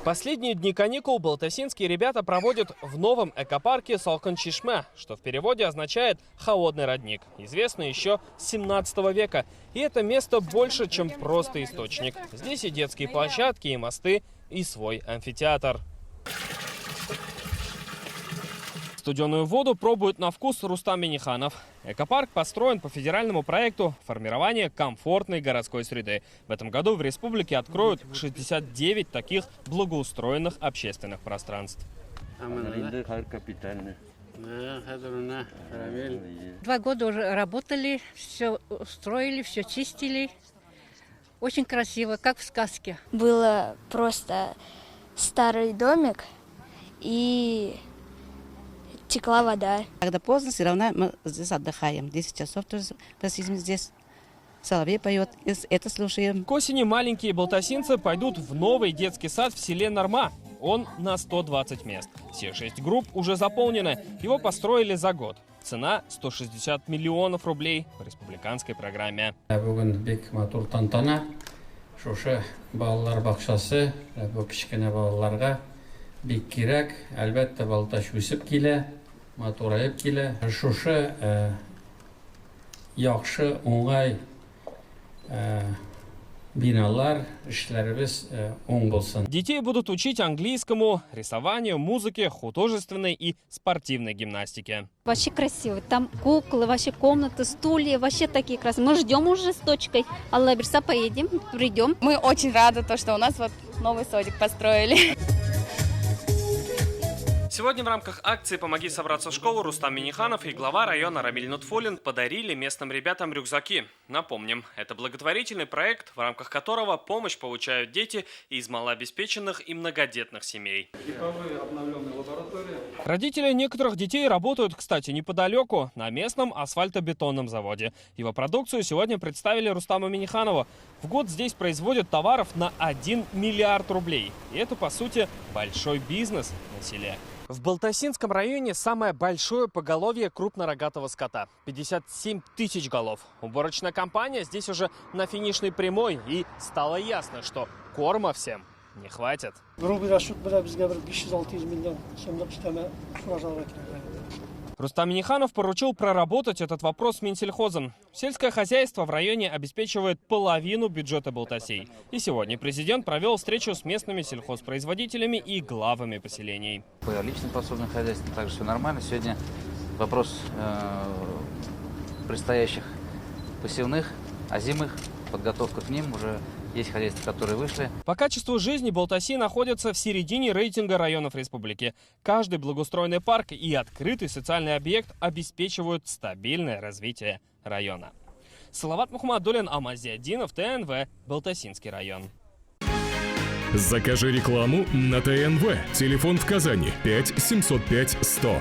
Последние дни каникул балтасинские ребята проводят в новом экопарке Салкын-Чишме, что в переводе означает «холодный родник», известный еще с 17 века. И это место больше, чем просто источник. Здесь и детские площадки, и мосты, и свой амфитеатр. Студеную воду пробует на вкус Рустам Миниханов. Экопарк построен по федеральному проекту формирования комфортной городской среды. В этом году в республике откроют 69 таких благоустроенных общественных пространств. 2 года уже работали, все строили, все чистили. Очень красиво, как в сказке. Было просто старый домик и текла вода. Когда поздно, все равно мы здесь отдыхаем. 10 часов тоже посидим здесь. Соловей поет, это слушаем. К осени маленькие балтасинцы пойдут в новый детский сад в селе Норма. Он на 120 мест. Все 6 групп уже заполнены. Его построили за год. Цена 160 миллионов рублей по республиканской программе. Шушы балалар бакчасы бу кичкене балаларга бик кирәк. Әлбәттә Балташ үсеп килә, матурайып килә. Шушы яхшы, уңай биналар, эшләребез уң булсын. Детей будут учить английскому, рисованию, музыке, художественной и спортивной гимнастике. Вообще красиво. Там куклы, вообще комнаты, стулья, вообще такие красивые. Мы ждем уже с точкой. Алла Берса, поедем, придем. Мы очень рады, что у нас вот новый садик построили. Сегодня в рамках акции «Помоги собраться в школу» Рустам Миниханов и глава района Рамиль Нутфулин подарили местным ребятам рюкзаки. Напомним, это благотворительный проект, в рамках которого помощь получают дети из малообеспеченных и многодетных семей. Родители некоторых детей работают, кстати, неподалеку, на местном асфальтобетонном заводе. Его продукцию сегодня представили Рустаму Миниханову. В год здесь производят товаров на 1 миллиард рублей. И это, по сути, большой бизнес на селе. В Балтасинском районе самое большое поголовье крупнорогатого скота – 57 тысяч голов. Уборочная компания здесь уже на финишной прямой, и стало ясно, что корма всем не хватит. Рустам Миниханов поручил проработать этот вопрос с Минсельхозом. Сельское хозяйство в районе обеспечивает половину бюджета Балтасей. И сегодня президент провел встречу с местными сельхозпроизводителями и главами поселений. По личным подсобным хозяйствам также все нормально. Сегодня вопрос предстоящих посевных, озимых, подготовка к ним уже. Есть хозяйства, которые вышли. По качеству жизни Балтаси находятся в середине рейтинга районов республики. Каждый благоустроенный парк и открытый социальный объект обеспечивают стабильное развитие района. Салават Мухаммадуллин, Алмазиадинов, ТНВ, Балтасинский район. Закажи рекламу на ТНВ. Телефон в Казани 5 705 100.